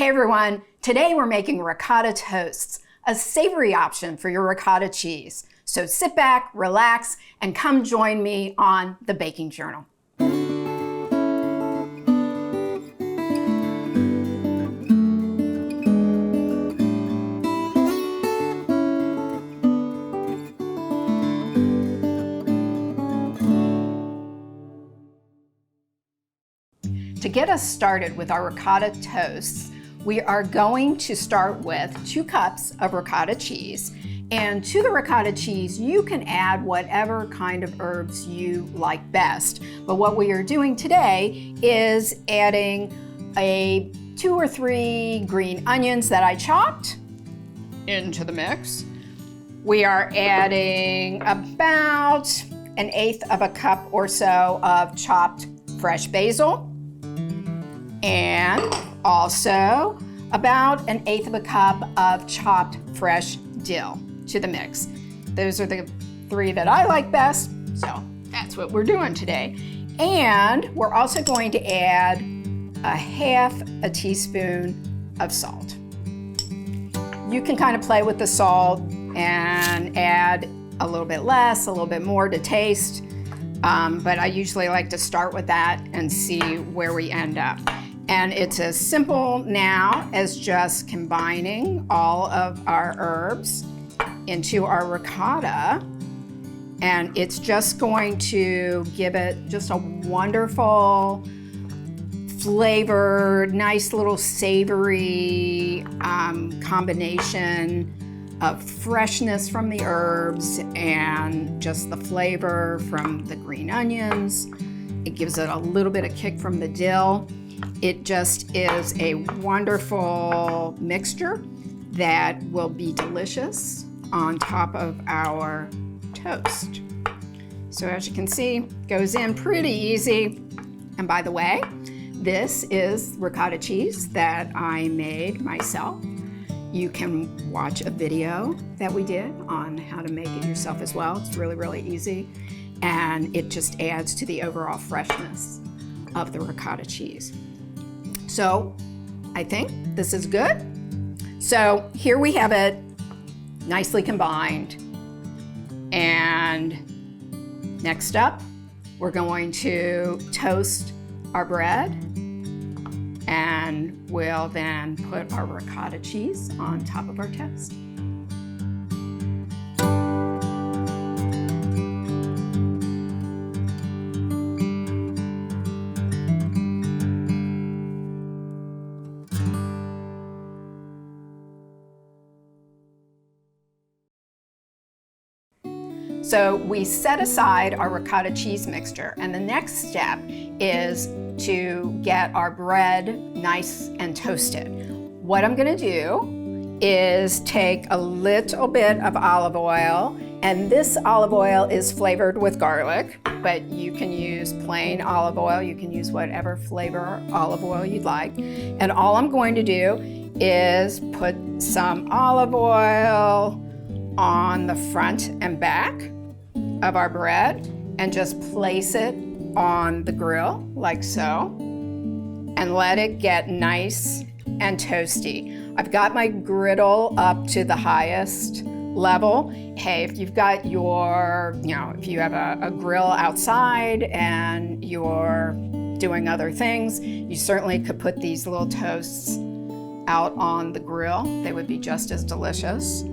Hey everyone, today we're making ricotta toasts, a savory option for your ricotta cheese. So sit back, relax, and come join me on the Baking Journal. To get us started with our ricotta toasts, we are going to start with 2 cups of ricotta cheese. And to the ricotta cheese, you can add whatever kind of herbs you like best. But what we are doing today is adding 2 or 3 green onions that I chopped into the mix. We are adding about 1/8 of a cup or so of chopped fresh basil, and also about 1/8 of a cup of chopped fresh dill to the mix. Those are the 3 that I like best, so that's what we're doing today. And we're also going to add 1/2 teaspoon of salt. You can kind of play with the salt and add a little bit less, a little bit more to taste, but I usually like to start with that and see where we end up. And it's as simple now as just combining all of our herbs into our ricotta. And it's just going to give it just a wonderful flavor, nice little savory combination of freshness from the herbs and just the flavor from the green onions. It gives it a little bit of kick from the dill. It just is a wonderful mixture that will be delicious on top of our toast. So as you can see, goes in pretty easy. And by the way, this is ricotta cheese that I made myself. You can watch a video that we did on how to make it yourself as well. It's really, really easy. And it just adds to the overall freshness of the ricotta cheese. So I think this is good. So here we have it nicely combined. And next up, we're going to toast our bread, and we'll then put our ricotta cheese on top of our toast. So we set aside our ricotta cheese mixture, and the next step is to get our bread nice and toasted. What I'm gonna do is take a little bit of olive oil, and this olive oil is flavored with garlic, but you can use plain olive oil. You can use whatever flavor olive oil you'd like. And all I'm going to do is put some olive oil on the front and back of our bread and just place it on the grill like so, and let it get nice and toasty. I've got my griddle up to the highest level. Hey, if you've got your, if you have a grill outside and you're doing other things, you certainly could put these little toasts out on the grill. They would be just as delicious.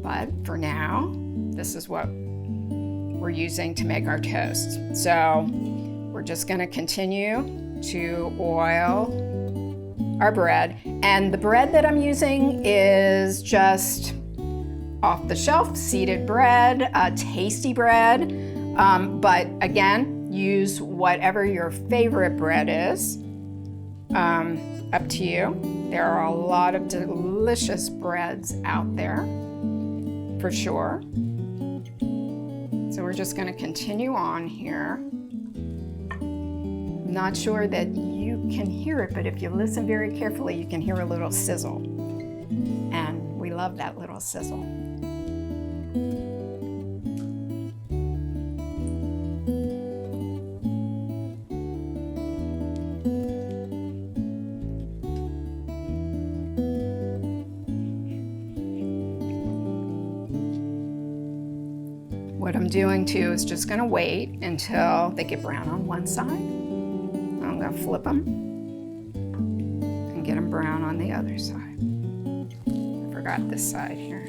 But for now, this is what we're using to make our toast. So we're just gonna continue to oil our bread. And the bread that I'm using is just off the shelf, seeded bread, tasty bread. But again, use whatever your favorite bread is. Up to you. There are a lot of delicious breads out there, for sure. So we're just going to continue on here. I'm not sure that you can hear it, but if you listen very carefully, you can hear a little sizzle. And we love that little sizzle. What I'm doing too is just gonna wait until they get brown on one side. I'm gonna flip them and get them brown on the other side. I forgot this side here.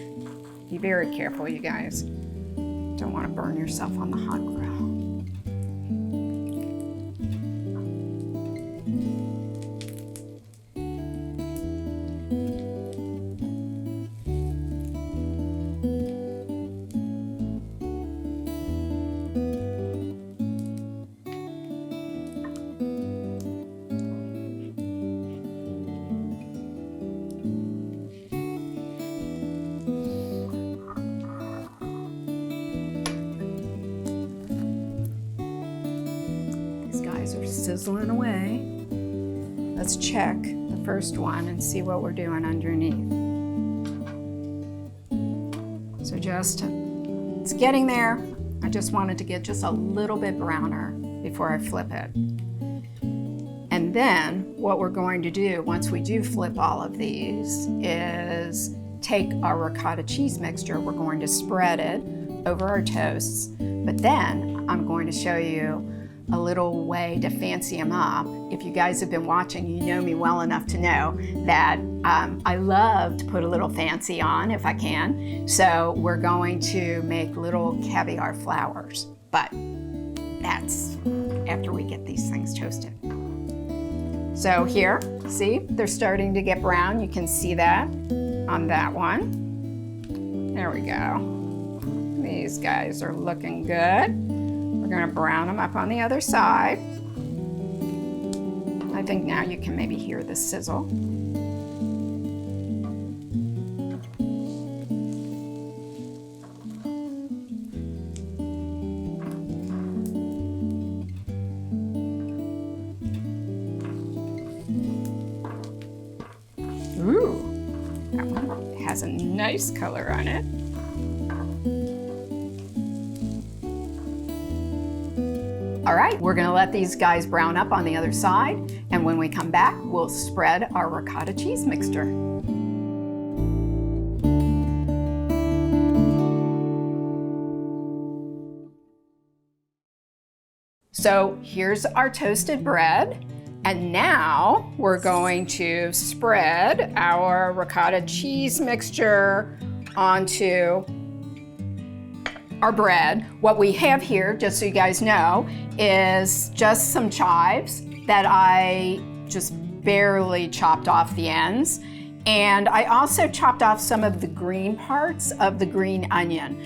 Be very careful, you guys. Don't want to burn yourself on the hot grill. Are sizzling away. Let's check the first one and see what we're doing underneath. So it's getting there. I just wanted to get just a little bit browner before I flip it. And then what we're going to do once we do flip all of these is take our ricotta cheese mixture. We're going to spread it over our toasts, but then I'm going to show you a little way to fancy them up. If you guys have been watching, you know me well enough to know that I love to put a little fancy on if I can. So we're going to make little caviar flowers, but that's after we get these things toasted. So here, see, they're starting to get brown. You can see that on that one. There we go. These guys are looking good. We're gonna brown them up on the other side. I think now you can maybe hear the sizzle. Ooh, that one has a nice color on it. All right, we're gonna let these guys brown up on the other side, and when we come back, we'll spread our ricotta cheese mixture. So here's our toasted bread, and now we're going to spread our ricotta cheese mixture onto our bread. What we have here, just so you guys know, is just some chives that I just barely chopped off the ends. And I also chopped off some of the green parts of the green onion.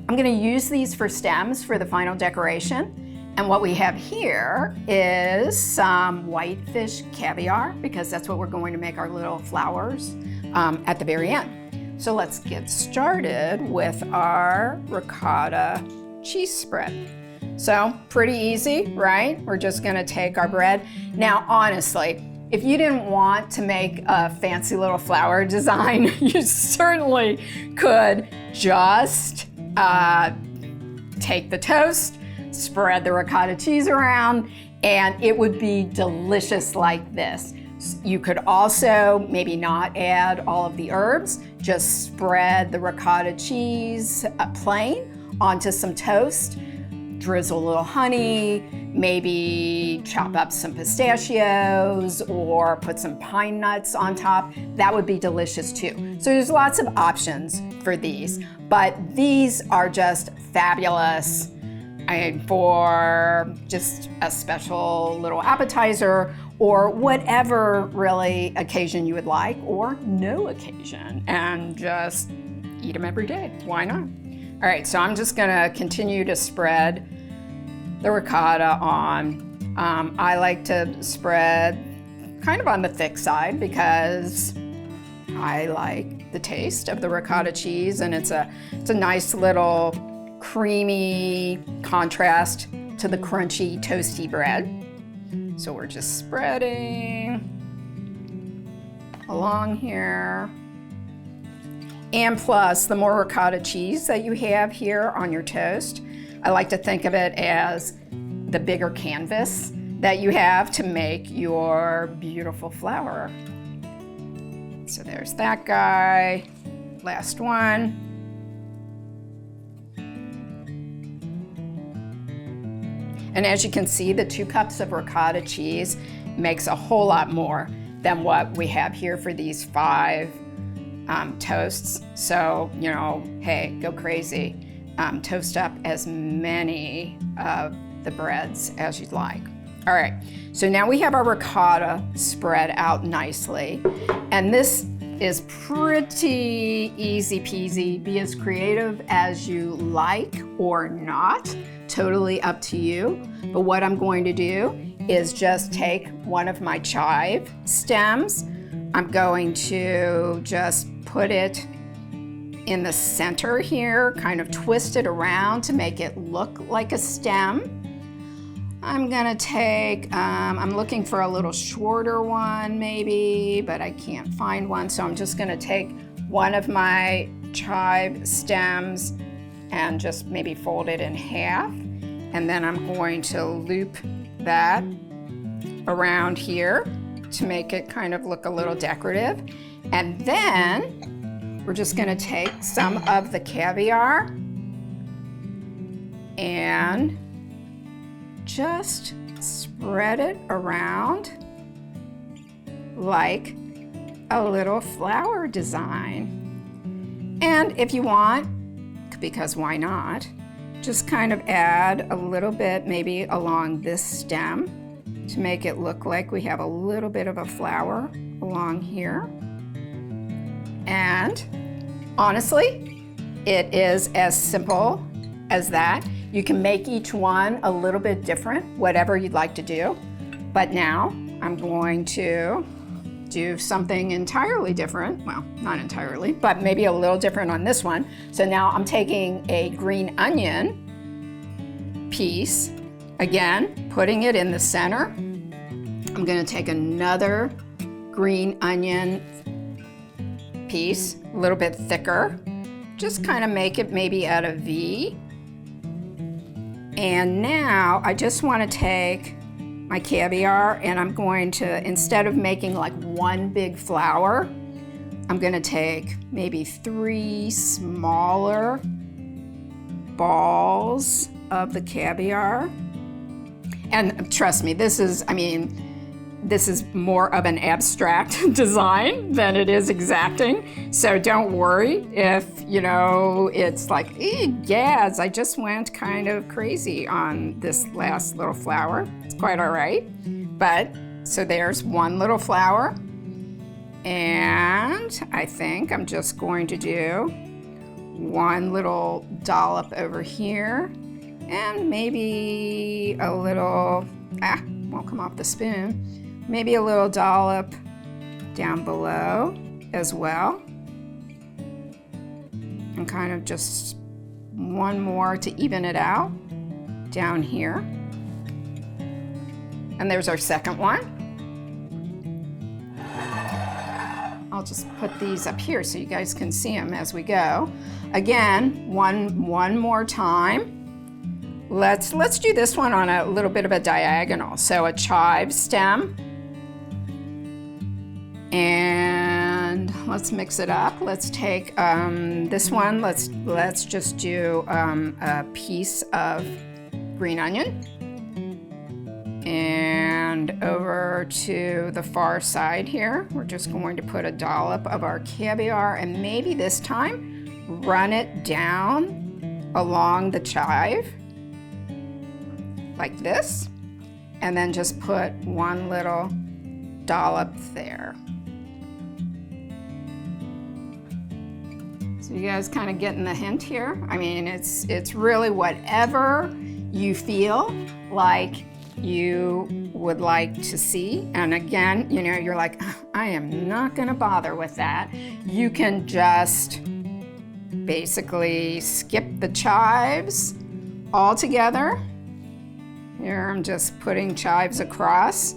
I'm gonna use these for stems for the final decoration. And what we have here is some whitefish caviar, because that's what we're going to make our little flowers at the very end. So let's get started with our ricotta cheese spread. So pretty easy, right? We're just gonna take our bread. Now, honestly, if you didn't want to make a fancy little flower design, you certainly could just take the toast, spread the ricotta cheese around, and it would be delicious like this. You could also maybe not add all of the herbs, just spread the ricotta cheese plain onto some toast, drizzle a little honey, maybe chop up some pistachios or put some pine nuts on top. That would be delicious too. So there's lots of options for these, but these are just fabulous for just a special little appetizer or whatever really occasion you would like, or no occasion, and just eat them every day. Why not? All right, so I'm just gonna continue to spread the ricotta on. I like to spread kind of on the thick side because I like the taste of the ricotta cheese, and it's a nice little creamy contrast to the crunchy, toasty bread. So we're just spreading along here. And plus, the more ricotta cheese that you have here on your toast, I like to think of it as the bigger canvas that you have to make your beautiful flower. So there's that guy. Last one. And as you can see, the 2 cups of ricotta cheese makes a whole lot more than what we have here for these 5 toasts. So, you know, hey, go crazy. Toast up as many of the breads as you'd like. All right, so now we have our ricotta spread out nicely. And this is pretty easy peasy. Be as creative as you like or not, totally up to you. But what I'm going to do is just take one of my chive stems. I'm going to just put it in the center here, kind of twist it around to make it look like a stem. I'm gonna take, I'm looking for a little shorter one maybe, but I can't find one. So I'm just gonna take one of my chive stems and just maybe fold it in half. And then I'm going to loop that around here to make it kind of look a little decorative. And then we're just gonna take some of the caviar and just spread it around like a little flower design. And if you want, because why not, just kind of add a little bit maybe along this stem to make it look like we have a little bit of a flower along here. And honestly, it is as simple as that. You can make each one a little bit different, whatever you'd like to do. But now I'm going to do something entirely different. Well, not entirely, but maybe a little different on this one. So now I'm taking a green onion piece, again, putting it in the center. I'm gonna take another green onion piece, a little bit thicker, just kind of make it maybe at a V. And now I just want to take my caviar and I'm going to, instead of making like one big flower, I'm going to take maybe 3 smaller balls of the caviar. And trust me, this is more of an abstract design than it is exacting. So don't worry if, you know, it's like, yes, I just went kind of crazy on this last little flower. It's quite all right. But, so there's one little flower. And I think I'm just going to do one little dollop over here. And maybe a little, won't come off the spoon. Maybe a little dollop down below as well. And kind of just one more to even it out down here. And there's our second one. I'll just put these up here so you guys can see them as we go. Again, one more time. Let's do this one on a little bit of a diagonal. So a chive stem. And let's mix it up. Let's take this one. Let's just do a piece of green onion. And over to the far side here, we're just going to put a dollop of our caviar and maybe this time run it down along the chive like this. And then just put one little dollop there. So you guys kind of getting the hint here? I mean, it's really whatever you feel like you would like to see. And again, you know, you're like, I am not gonna bother with that. You can just basically skip the chives altogether. Here I'm just putting chives across.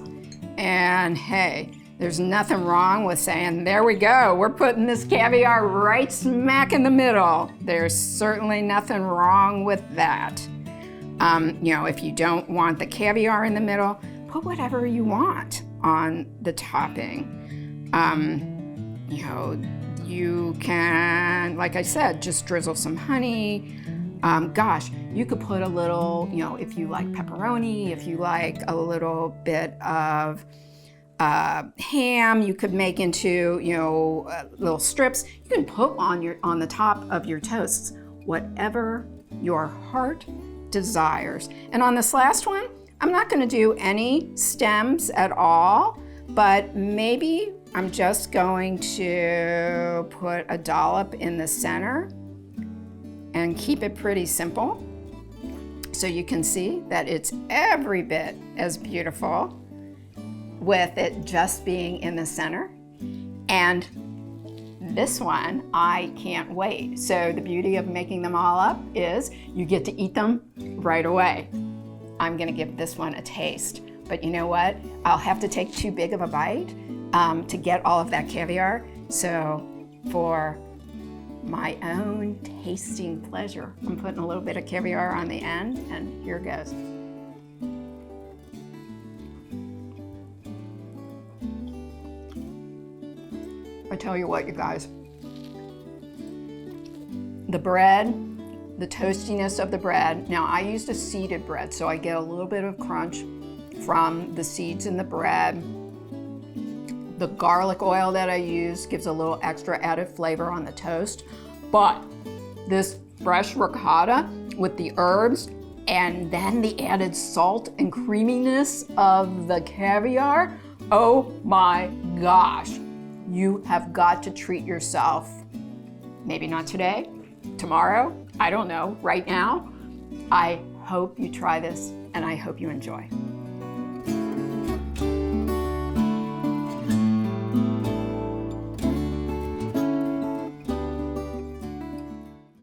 And hey, there's nothing wrong with saying, there we go, we're putting this caviar right smack in the middle. There's certainly nothing wrong with that. You know, if you don't want the caviar in the middle, put whatever you want on the topping. You know, you can, like I said, just drizzle some honey. Gosh, you could put a little, if you like pepperoni, if you like a little bit of ham, you could make into, little strips. You can put on the top of your toasts whatever your heart desires. And on this last one, I'm not going to do any stems at all, but maybe I'm just going to put a dollop in the center and keep it pretty simple, so you can see that it's every bit as beautiful with it just being in the center. And this one, I can't wait. So the beauty of making them all up is you get to eat them right away. I'm gonna give this one a taste, but you know what? I'll have to take too big of a bite to get all of that caviar. So for my own tasting pleasure, I'm putting a little bit of caviar on the end, and here goes. I tell you what, you guys, the bread, the toastiness of the bread. Now I used a seeded bread, so I get a little bit of crunch from the seeds in the bread. The garlic oil that I use gives a little extra added flavor on the toast. But this fresh ricotta with the herbs and then the added salt and creaminess of the caviar, oh my gosh. You have got to treat yourself. Maybe not today, tomorrow, I don't know, right now. I hope you try this and I hope you enjoy.